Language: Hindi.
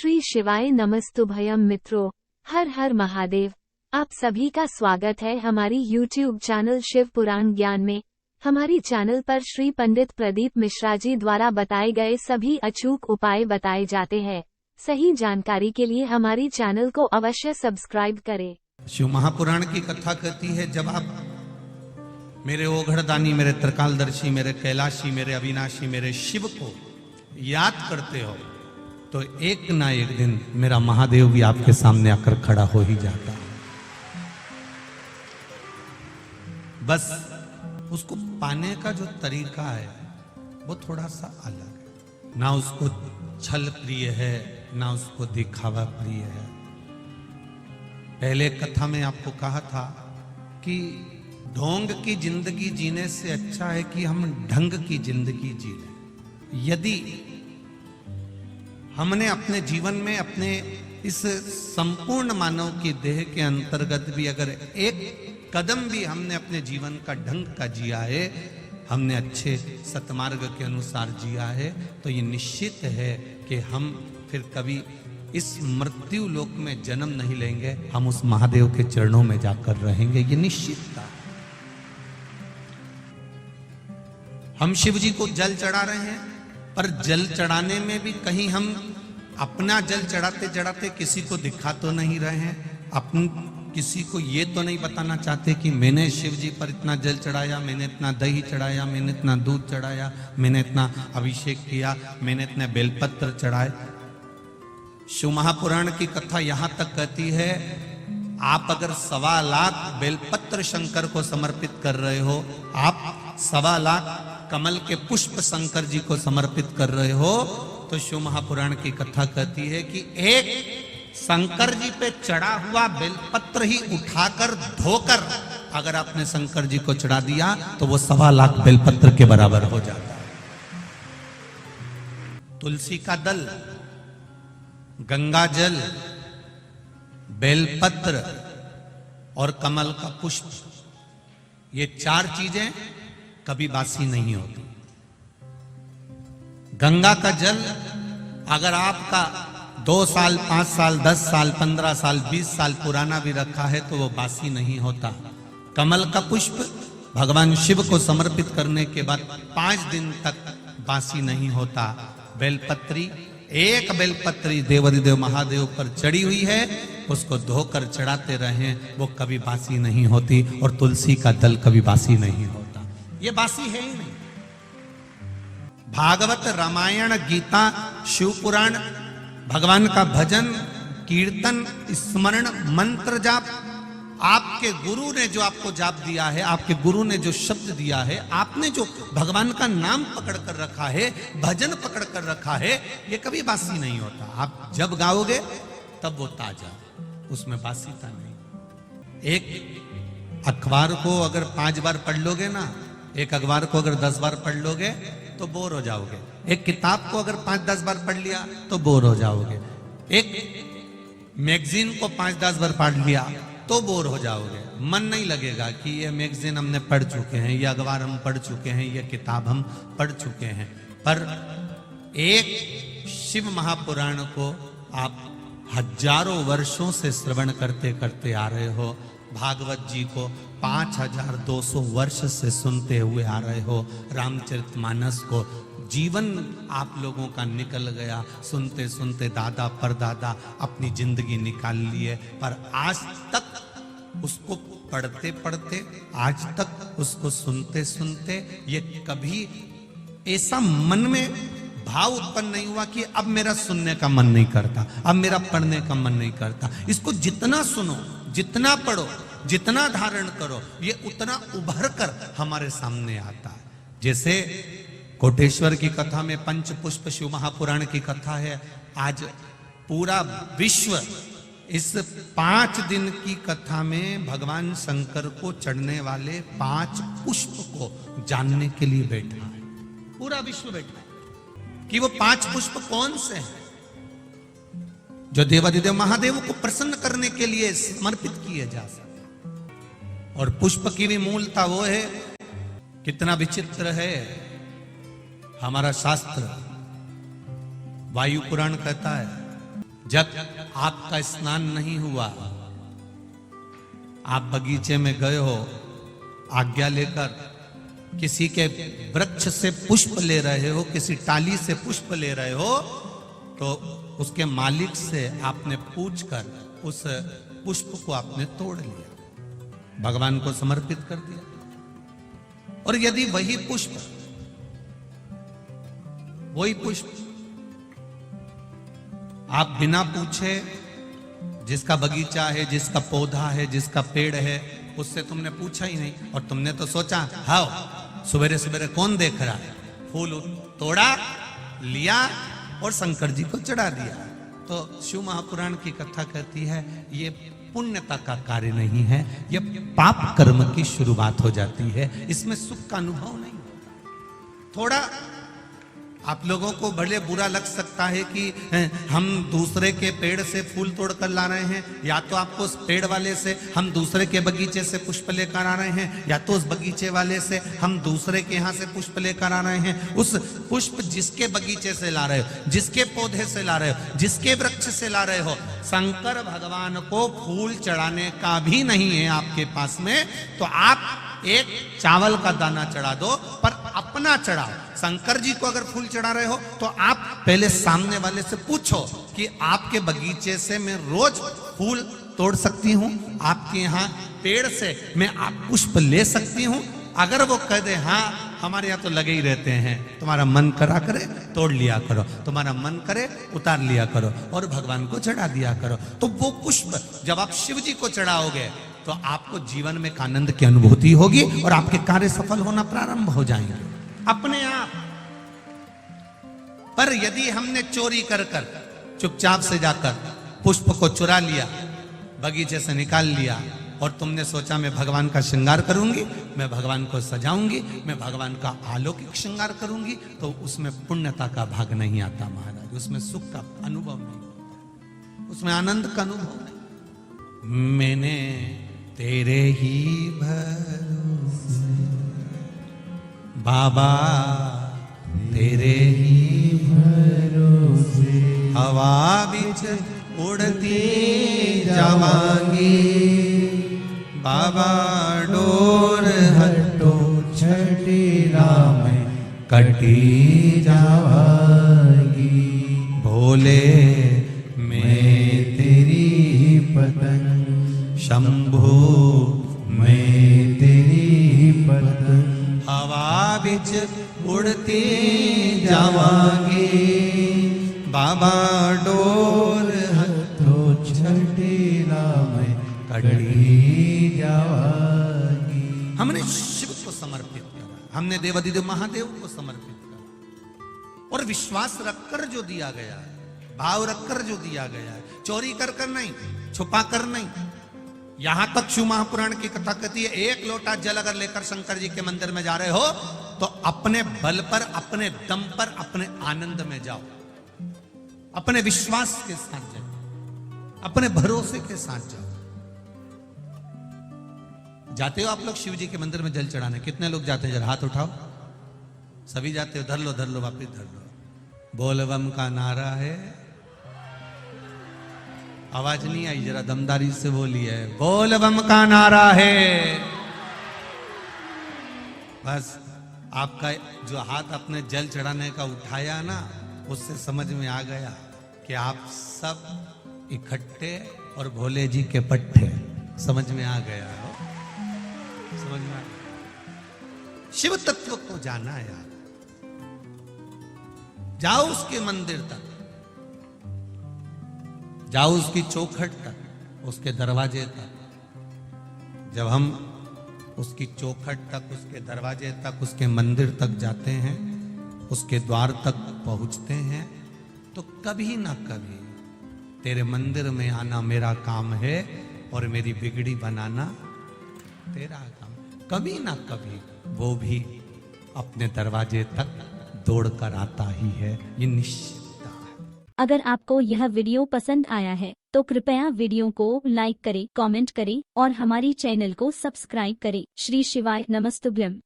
श्री शिवाय नमस्तुभयम मित्रों, हर हर महादेव। आप सभी का स्वागत है हमारी YouTube चैनल शिव पुराण ज्ञान में। हमारी चैनल पर श्री पंडित प्रदीप मिश्रा जी द्वारा बताए गए सभी अचूक उपाय बताए जाते हैं। सही जानकारी के लिए हमारी चैनल को अवश्य सब्सक्राइब करें। शिव महापुराण की कथा कहती है, जब आप मेरे ओघड़दानी, मेरे त्रिकालदर्शी, मेरे कैलाशी, मेरे अविनाशी, मेरे शिव को याद करते हो तो एक ना एक दिन मेरा महादेव भी आपके सामने आकर खड़ा हो ही जाता है। बस उसको पाने का जो तरीका है वो थोड़ा सा अलग है। ना उसको छल प्रिय है, ना उसको दिखावा प्रिय है। पहले कथा में आपको कहा था कि ढोंग की जिंदगी जीने से अच्छा है कि हम ढंग की जिंदगी जी लें। यदि हमने अपने जीवन में अपने इस संपूर्ण मानव की देह के अंतर्गत भी अगर एक कदम भी हमने अपने जीवन का ढंग का जिया है, हमने अच्छे सतमार्ग के अनुसार जिया है, तो ये निश्चित है कि हम फिर कभी इस मृत्यु लोक में जन्म नहीं लेंगे, हम उस महादेव के चरणों में जाकर रहेंगे। ये निश्चितता। हम शिव जी को जल चढ़ा रहे हैं, पर जल चढ़ाने में भी कहीं हम अपना जल चढ़ाते चढ़ाते किसी को दिखा तो नहीं रहे हैं, किसी को ये तो नहीं बताना चाहते कि मैंने शिव जी पर इतना जल चढ़ाया, मैंने इतना दही चढ़ाया, मैंने इतना दूध चढ़ाया, मैंने इतना अभिषेक किया, मैंने इतने बेलपत्र चढ़ाए। शिव महापुराण की कथा यहां तक कहती है, आप अगर 1.25 लाख बेलपत्र शंकर को समर्पित कर रहे हो, आप 1.25 लाख कमल के पुष्प शंकर जी को समर्पित कर रहे हो, तो शिव महापुराण की कथा कहती है कि एक शंकर जी पे चढ़ा हुआ बेलपत्र ही उठाकर धोकर अगर आपने शंकर जी को चढ़ा दिया तो वो 1.25 लाख बेलपत्र के बराबर हो जाता है। तुलसी का दल, गंगा जल, बेलपत्र और कमल का पुष्प, ये 4 चीजें कभी बासी नहीं होती। गंगा का जल अगर आपका 2 साल, 5 साल, 10 साल, 15 साल, 20 साल पुराना भी रखा है तो वो बासी नहीं होता। कमल का पुष्प भगवान शिव को समर्पित करने के बाद 5 दिन तक बासी नहीं होता। बेलपत्री, एक बेलपत्री देवाधिदेव महादेव पर चढ़ी हुई है, उसको धोकर चढ़ाते रहें, वो कभी बासी नहीं होती। और तुलसी का दल कभी बासी नहीं होता, ये बासी है ही नहीं। भागवत, रामायण, गीता, शिव पुराण, भगवान का भजन, कीर्तन, स्मरण, मंत्र जाप, आपके गुरु ने जो आपको जाप दिया है, आपके गुरु ने जो शब्द दिया है, आपने जो भगवान का नाम पकड़ कर रखा है, भजन पकड़ कर रखा है, ये कभी बासी नहीं होता। आप जब गाओगे तब वो ताजा, उसमें बासीता नहीं। एक अखबार को अगर 5 बार पढ़ लोगे ना, एक अखबार को अगर 10 बार पढ़ लोगे तो बोर हो जाओगे। एक किताब को अगर 5-10 बार पढ़ लिया तो बोर हो जाओगे। एक मैगजीन को 5-10 बार पढ़ लिया तो बोर हो जाओगे। मन नहीं लगेगा कि ये मैगजीन हमने पढ़ चुके हैं, ये अखबार हम पढ़ चुके हैं, ये किताब हम पढ़ चुके हैं। पर एक शिव महापुराण को आप हजारों वर्षों से श्रवण करते करते आ रहे हो, भागवत जी को 5200 वर्ष से सुनते हुए आ रहे हो, रामचरितमानस को जीवन आप लोगों का निकल गया, सुनते सुनते दादा परदादा अपनी जिंदगी निकाल लिए, पर आज तक उसको पढ़ते पढ़ते, आज तक उसको सुनते सुनते ये कभी ऐसा मन में भाव उत्पन्न नहीं हुआ कि अब मेरा सुनने का मन नहीं करता, अब मेरा पढ़ने का मन नहीं करता। इसको जितना सुनो, जितना पढ़ो, जितना धारण करो, ये उतना उभर कर हमारे सामने आता है। जैसे कोटेश्वर की कथा में पंचपुष्प शिव महापुराण की कथा है। आज पूरा विश्व इस 5 दिन की कथा में भगवान शंकर को चढ़ने वाले 5 पुष्प को जानने के लिए बैठा है। पूरा विश्व बैठा है कि वो 5 पुष्प कौन से हैं जो देवाधिदेव महादेव को प्रसन्न करने के लिए समर्पित किए जा सकते। और पुष्प की भी मूलता वो है, कितना विचित्र है हमारा शास्त्र। वायु पुराण कहता है जब आपका स्नान नहीं हुआ, आप बगीचे में गए हो, आज्ञा लेकर किसी के वृक्ष से पुष्प ले रहे हो, किसी टाली से पुष्प ले रहे हो, तो उसके मालिक से आपने पूछकर उस पुष्प को आपने तोड़ लिया, भगवान को समर्पित कर दिया। और यदि वही पुष्प आप बिना पूछे, जिसका बगीचा है, जिसका पौधा है, जिसका पेड़ है, उससे तुमने पूछा ही नहीं, और तुमने तो सोचा हाँ सवेरे सवेरे कौन देख रहा है, फूल तोड़ा लिया और शंकर जी को चढ़ा दिया। तो शिव महापुराण की कथा कहती है ये पुण्यता का कार्य नहीं है, यह पाप कर्म की शुरुआत हो जाती है, इसमें सुख का अनुभव नहीं। थोड़ा आप लोगों को भले बुरा लग सकता है कि हम दूसरे के पेड़ से फूल तोड़कर ला रहे हैं, या तो आपको उस पेड़ वाले से हम दूसरे के बगीचे से पुष्प लेकर आ रहे हैं, या तो उस बगीचे वाले से हम दूसरे के यहाँ से पुष्प लेकर आ रहे हैं। उस पुष्प जिसके बगीचे से ला रहे हो, जिसके पौधे से ला रहे हो, जिसके वृक्ष से ला रहे हो, शंकर भगवान को फूल चढ़ाने का भी नहीं है आपके पास में, तो आप एक चावल का दाना चढ़ा दो, पर अपना चढ़ाओ। शंकर जी को अगर फूल चढ़ा रहे हो तो आप पहले सामने वाले से पूछो कि आपके बगीचे से मैं रोज फूल तोड़ सकती हूँ, आपके यहाँ पेड़ से मैं आप पुष्प ले सकती हूँ। अगर वो कह दे हाँ हमारे यहाँ तो लगे ही रहते हैं, तुम्हारा मन करा करे तोड़ लिया करो, तुम्हारा मन करे उतार लिया करो और भगवान को चढ़ा दिया करो, तो वो पुष्प जब आप शिव जी को चढ़ाओगे तो आपको जीवन में एक आनंद की अनुभूति होगी और आपके कार्य सफल होना प्रारंभ हो जाएंगे अपने आप। पर यदि हमने चोरी कर कर चुपचाप से जाकर पुष्प को चुरा लिया, बगीचे से निकाल लिया, और तुमने सोचा मैं भगवान का श्रृंगार करूंगी, मैं भगवान को सजाऊंगी, मैं भगवान का अलौकिक श्रृंगार करूंगी, तो उसमें पुण्यता का भाग नहीं आता महाराज, उसमें सुख का अनुभव नहीं, उसमें आनंद का अनुभव नहीं। मैंने तेरे ही भरोसे बाबा, तेरे ही भरोसे हवा बिच उड़ती जावांगी, बाबा डोर हटो छठी राम कटी जावांगी, भोले मैं तेरी पतंग, शंभू मैं तेरी पतंग, हवा बिच उड़ती जावांगी, बाबा डोर हथो छठी राम कटी जावांगी। हमने शिव को समर्पित करा, हमने देवाधिदेव महादेव को समर्पित करा, और विश्वास रखकर जो दिया गया है, भाव रखकर जो दिया गया है, चोरी कर कर नहीं, छुपा कर नहीं। यहां तक शिव महापुराण की कथा कहती है एक लोटा जल अगर लेकर शंकर जी के मंदिर में जा रहे हो तो अपने बल पर, अपने दम पर, अपने आनंद में जाओ, अपने विश्वास के साथ जाओ, अपने भरोसे के साथ जाओ। जाते हो आप लोग शिव जी के मंदिर में जल चढ़ाने? कितने लोग जाते हैं? जरा हाथ उठाओ। सभी जाते हो? धर लो वापिस धर लो। बोल बम का नारा है, आवाज नहीं आई, जरा दमदारी से बोलिए, बोल बम का नारा है। बस आपका जो हाथ अपने जल चढ़ाने का उठाया ना, उससे समझ में आ गया कि आप सब इकट्ठे और भोले जी के पट्टे। समझ में आ गया हो? समझ में आ गया। शिव तत्व को जाना यार, जाओ उसके मंदिर तक, जाओ उसकी चौखट तक, उसके दरवाजे तक। जब हम उसकी चौखट तक, उसके दरवाजे तक, उसके मंदिर तक जाते हैं, उसके द्वार तक पहुंचते हैं, तो कभी ना कभी तेरे मंदिर में आना मेरा काम है और मेरी बिगड़ी बनाना तेरा काम। कभी ना कभी वो भी अपने दरवाजे तक दौड़कर आता ही है, ये निश्चित। अगर आपको यह वीडियो पसंद आया है तो कृपया वीडियो को लाइक करें, कमेंट करें और हमारी चैनल को सब्सक्राइब करें। श्री शिवाय नमस्तुभ्यम।